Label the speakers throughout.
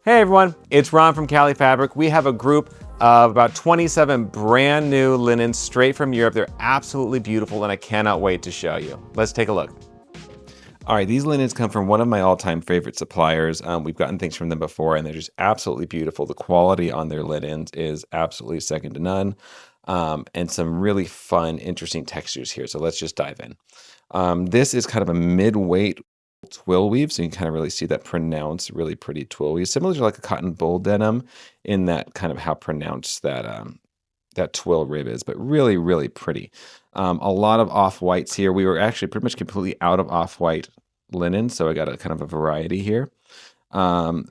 Speaker 1: Hey everyone, it's Ron from Cali Fabric. We have a group of about 27 brand new linens straight from Europe. They're absolutely beautiful and I cannot wait to show you. Let's take a look. All right, these linens come from one of my all-time favorite suppliers. We've gotten things from them before and they're just absolutely beautiful. The quality on their linens is absolutely second to none. And some really fun, interesting textures here. So let's just dive in. This is kind of a mid-weight twill weave, so you can kind of really see that pronounced, really pretty twill weave, similar to like a cotton bull denim in that kind of how pronounced that twill rib is, but really, really pretty. A lot of off-whites here. We were actually pretty much completely out of off-white linen, so I got a kind of a variety here.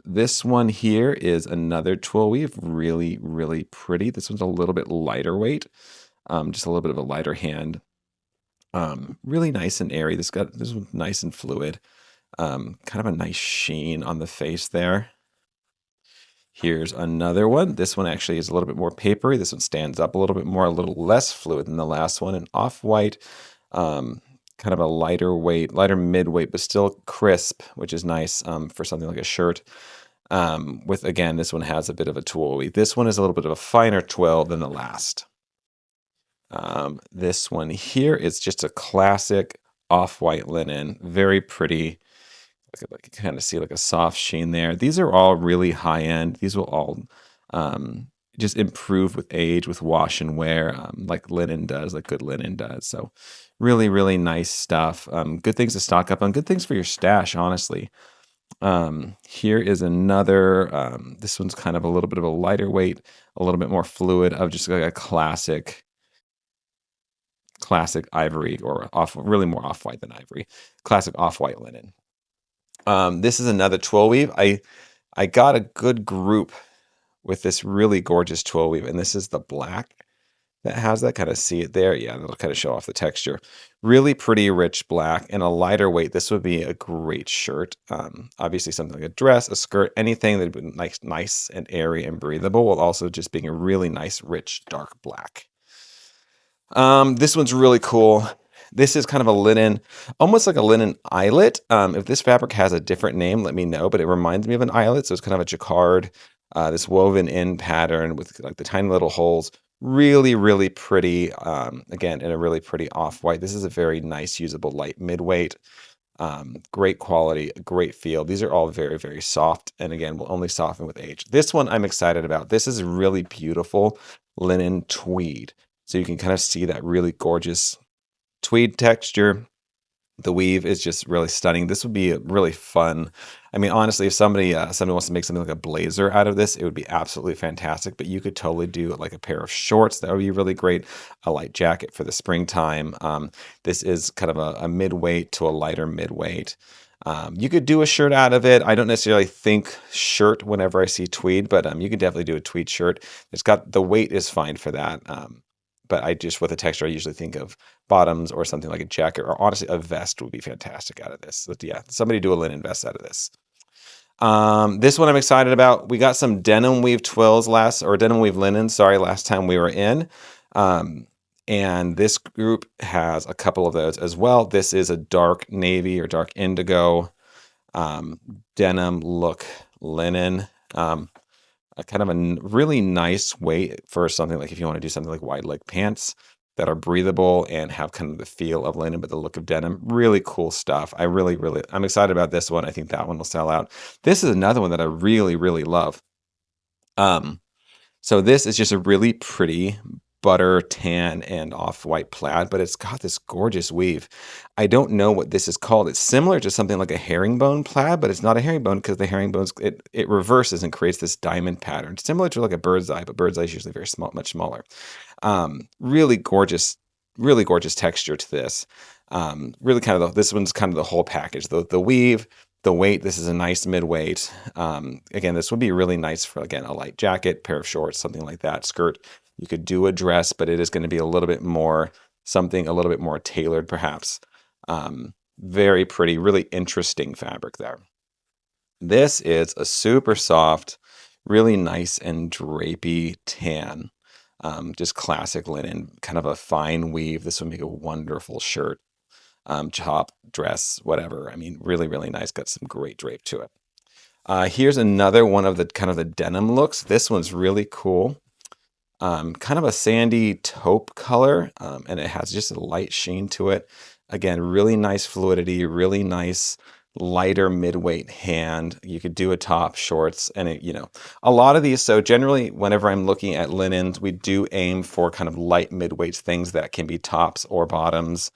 Speaker 1: This one here is another twill weave, really, really pretty. This one's a little bit lighter weight, just a little bit of a lighter hand. Really nice and airy. This one's nice and fluid. Kind of a nice sheen on the face there. Here's another one. This one actually is a little bit more papery. This one stands up a little bit more, a little less fluid than the last one. An off-white, kind of a lighter weight, lighter mid-weight, but still crisp, which is nice for something like a shirt. Again, this one has a bit of a twill weave. This one is a little bit of a finer twill than the last. This one here is just a classic off-white linen, very pretty. I could kind of see like a soft sheen there. These are all really high end. These will all just improve with age, with wash and wear, like linen does, like good linen does. So really, really nice stuff. Good things to stock up on, good things for your stash, honestly. Here is another, this one's kind of a little bit of a lighter weight, a little bit more fluid of just like a classic ivory or really more off-white than ivory, classic off-white linen. This is another twill weave. I got a good group with this really gorgeous twill weave, and this is the black that has that. Kind of see it there. Yeah, that'll kind of show off the texture. Really pretty, rich black, and a lighter weight. This would be a great shirt. Obviously, something like a dress, a skirt, anything that would be nice and airy and breathable, while also just being a really nice, rich, dark black. This one's really cool. This is kind of a linen, almost like a linen eyelet. If this fabric has a different name, let me know, but it reminds me of an eyelet. So it's kind of a jacquard, this woven in pattern with like the tiny little holes. Really, really pretty. Again, in a really pretty off-white. This is a very nice, usable light midweight. Great quality, great feel. These are all very, very soft. And again, will only soften with age. This one I'm excited about. This is really beautiful linen tweed. So you can kind of see that really gorgeous tweed texture. The weave is just really stunning. This would be a really fun. I mean, honestly, if somebody wants to make something like a blazer out of this, it would be absolutely fantastic. But you could totally do like a pair of shorts. That would be really great. A light jacket for the springtime. This is kind of a mid-weight to a lighter mid-weight. You could do a shirt out of it. I don't necessarily think shirt whenever I see tweed, but you could definitely do a tweed shirt. The weight is fine for that. But with a texture, I usually think of bottoms or something like a jacket, or honestly, a vest would be fantastic out of this. So yeah, somebody do a linen vest out of this. This one I'm excited about. We got some denim weave twills denim weave linen, last time we were in. And this group has a couple of those as well. This is a dark navy or dark indigo denim look linen. A kind of a really nice weight for something like if you want to do something like wide leg pants that are breathable and have kind of the feel of linen but the look of denim. Really cool stuff. I'm excited about this one. I think that one will sell out. This is another one that I really, really love. So this is just a really pretty butter tan and off-white plaid, but it's got this gorgeous weave. I don't know what this is called. It's similar to something like a herringbone plaid, but it's not a herringbone because the herringbones, it reverses and creates this diamond pattern, similar to like a bird's eye, but bird's eye is usually very small, much smaller. Really gorgeous texture to this. Really this one's kind of the whole package. The weave, the weight, this is a nice mid-weight. Again, this would be really nice for, again, a light jacket, pair of shorts, something like that, skirt. You could do a dress, but it is going to be a little bit more tailored, perhaps. Very pretty, really interesting fabric there. This is a super soft, really nice and drapey tan. Just classic linen, kind of a fine weave. This would make a wonderful shirt, top, dress, whatever. I mean, really, really nice. Got some great drape to it. Here's another one of the kind of the denim looks. This one's really cool. Kind of a sandy taupe color, and it has just a light sheen to it. Again, really nice fluidity, really nice lighter midweight hand. You could do a top, shorts, and a lot of these. So generally, whenever I'm looking at linens, we do aim for kind of light midweight things that can be tops or bottoms.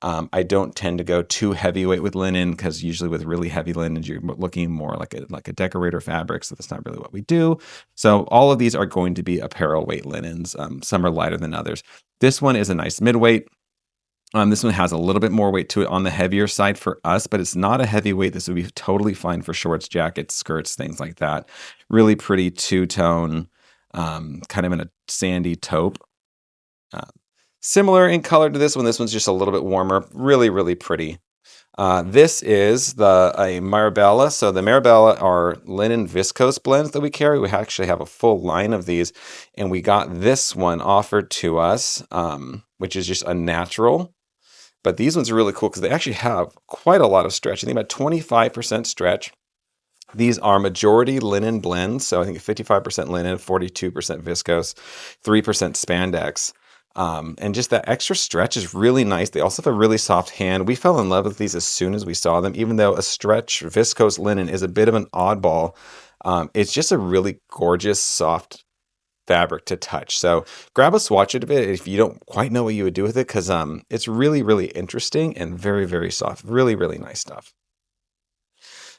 Speaker 1: I don't tend to go too heavyweight with linen because usually with really heavy linens, you're looking more like a decorator fabric. So that's not really what we do. So all of these are going to be apparel weight linens. Some are lighter than others. This one is a nice midweight. This one has a little bit more weight to it on the heavier side for us, but it's not a heavyweight. This would be totally fine for shorts, jackets, skirts, things like that. Really pretty two-tone, kind of in a sandy taupe. Similar in color to this one. This one's just a little bit warmer. Really, really pretty. This is a Marabella. So the Marabella are linen viscose blends that we carry. We actually have a full line of these, and we got this one offered to us, which is just a natural. But these ones are really cool because they actually have quite a lot of stretch. I think about 25% stretch. These are majority linen blends. So I think 55% linen, 42% viscose, 3% spandex. And just that extra stretch is really nice. They also have a really soft hand. We fell in love with these as soon as we saw them, even though a stretch viscose linen is a bit of an oddball. It's just a really gorgeous, soft fabric to touch. So grab a swatch of it if you don't quite know what you would do with it, because it's really, really interesting and very, very soft. Really, really nice stuff.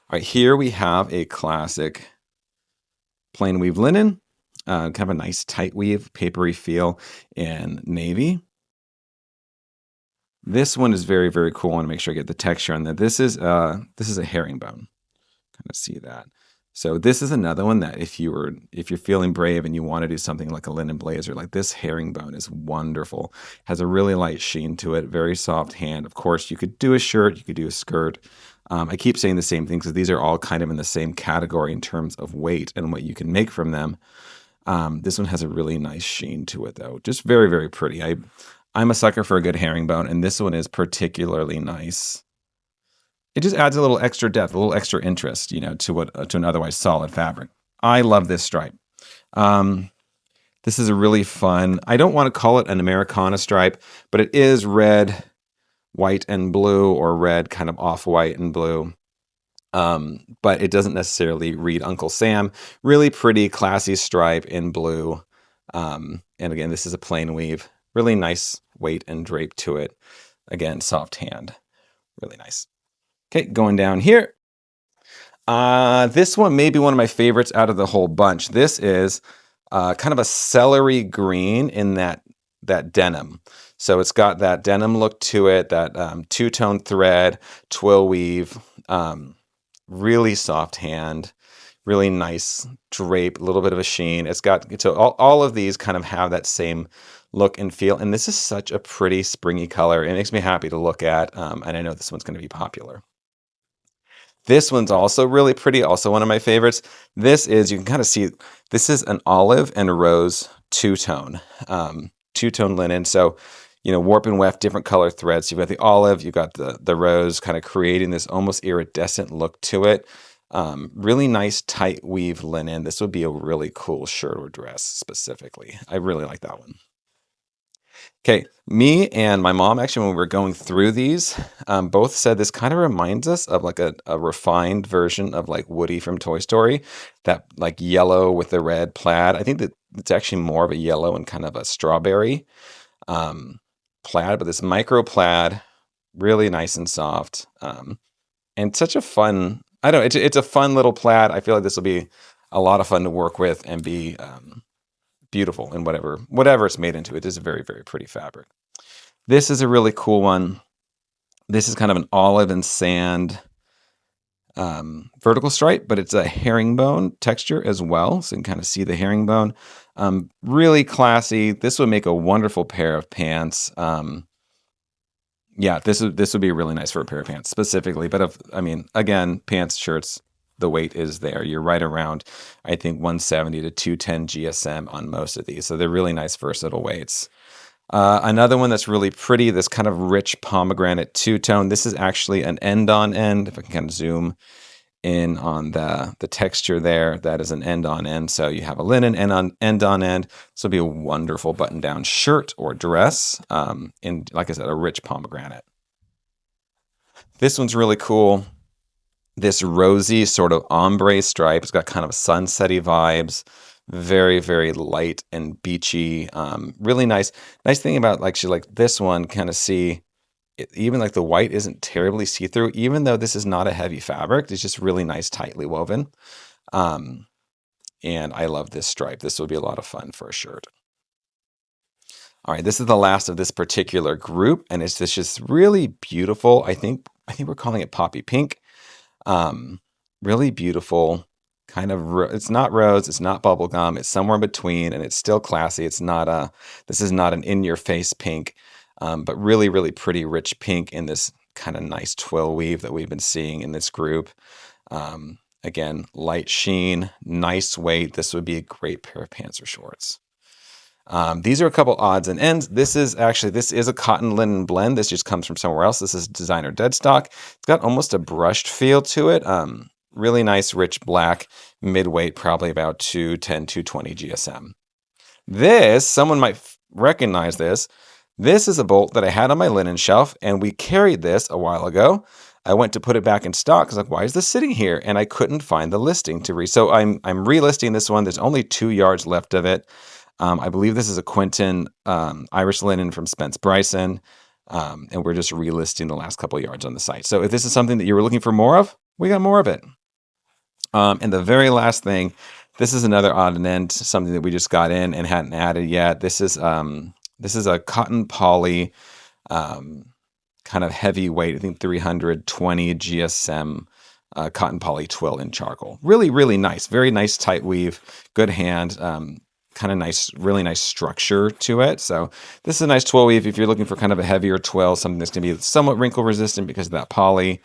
Speaker 1: All right, here we have a classic plain weave linen. Kind of a nice tight weave, papery feel in navy. This one is very, very cool. I want to make sure I get the texture on that. This is a herringbone. Kind of see that. So this is another one that if you're feeling brave and you want to do something like a linen blazer, like this herringbone is wonderful. Has a really light sheen to it, very soft hand. Of course, you could do a shirt, you could do a skirt. I keep saying the same thing because these are all kind of in the same category in terms of weight and what you can make from them. This one has a really nice sheen to it, though. Just very, very pretty. I'm a sucker for a good herringbone, and this one is particularly nice. It just adds a little extra depth, a little extra interest, to an otherwise solid fabric. I love this stripe. This is a really fun. I don't want to call it an Americana stripe, but it is red, white, and blue, or red, kind of off-white and blue. But it doesn't necessarily read Uncle Sam. Really pretty, classy stripe in blue. And again, this is a plain weave. Really nice weight and drape to it. Again, soft hand. Really nice. Okay, going down here. This one may be one of my favorites out of the whole bunch. This is kind of a celery green in that denim. So it's got that denim look to it, that two-tone thread, twill weave, really soft hand, really nice drape, a little bit of a sheen. It's got, so all of these kind of have that same look and feel. And this is such a pretty springy color. It makes me happy to look at. And I know this one's going to be popular. This one's also really pretty, also one of my favorites. This is, you can kind of see, this is an olive and rose two-tone linen. So, warp and weft, different color threads. You've got the olive, you've got the rose, kind of creating this almost iridescent look to it. Really nice tight weave linen. This would be a really cool shirt or dress specifically. I really like that one. Okay, me and my mom, actually, when we were going through these, both said this kind of reminds us of like a refined version of like Woody from Toy Story, that like yellow with the red plaid. I think that it's actually more of a yellow and kind of a strawberry plaid, but this micro plaid, really nice and soft, and such a fun, I don't know, it's a fun little plaid. I feel like this will be a lot of fun to work with and be beautiful in whatever it's made into. It is a very, very pretty fabric. This is a really cool one. This is kind of an olive and sand vertical stripe, but it's a herringbone texture as well. So you can kind of see the herringbone. Really classy. This would make a wonderful pair of pants. Yeah, this would be really nice for a pair of pants specifically. But again, pants, shirts, the weight is there. You're right around, I think, 170 to 210 GSM on most of these. So they're really nice, versatile weights. Another one that's really pretty, this kind of rich pomegranate two-tone. This is actually an end-on-end, if I can kind of zoom in on the texture there. That is an end on end. So you have a linen end on end. This will be a wonderful button down shirt or dress in, like I said, a rich pomegranate. This one's really cool. This rosy sort of ombre stripe. It's got kind of sunsetty vibes. Very, very light and beachy. Really nice. Nice thing about like this one, kind of see even like the white isn't terribly see-through, even though this is not a heavy fabric. It's just really nice, tightly woven. And I love this stripe. This will be a lot of fun for a shirt. All right, this is the last of this particular group, and it's this just really beautiful. I think we're calling it poppy pink. Really beautiful, kind of. It's not rose, it's not bubblegum. It's somewhere in between, and it's still classy. It's not this is not an in-your-face pink, but really, really pretty, rich pink in this kind of nice twill weave that we've been seeing in this group. Again, light sheen, nice weight. This would be a great pair of pants or shorts. These are a couple odds and ends. This is a cotton linen blend. This just comes from somewhere else. This is designer dead stock. It's got almost a brushed feel to it. Really nice, rich black, midweight, probably about 210, 220 GSM. This, someone might recognize this. This is a bolt that I had on my linen shelf, and we carried this a while ago. I went to put it back in stock. I was like, why is this sitting here? And I couldn't find the listing to so I'm relisting this one. There's only 2 yards left of it. I believe this is a Quinton Irish linen from Spence Bryson, and we're just relisting the last couple yards on the site. So if this is something that you were looking for more of, we got more of it. And the very last thing, this is another odd and end, something that we just got in and hadn't added yet. This is a cotton poly, kind of heavyweight, I think 320 GSM cotton poly twill in charcoal. Really, really nice. Very nice tight weave, good hand. Kind of nice, really nice structure to it. So this is a nice twill weave if you're looking for kind of a heavier twill, something that's going to be somewhat wrinkle resistant because of that poly.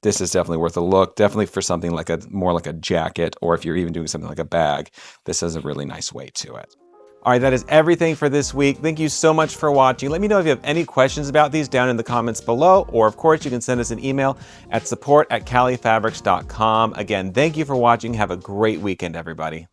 Speaker 1: This is definitely worth a look. Definitely for something like more like a jacket, or if you're even doing something like a bag, this has a really nice weight to it. All right, that is everything for this week. Thank you so much for watching. Let me know if you have any questions about these down in the comments below, or of course you can send us an email at support@califabrics.com. Again, thank you for watching. Have a great weekend, everybody.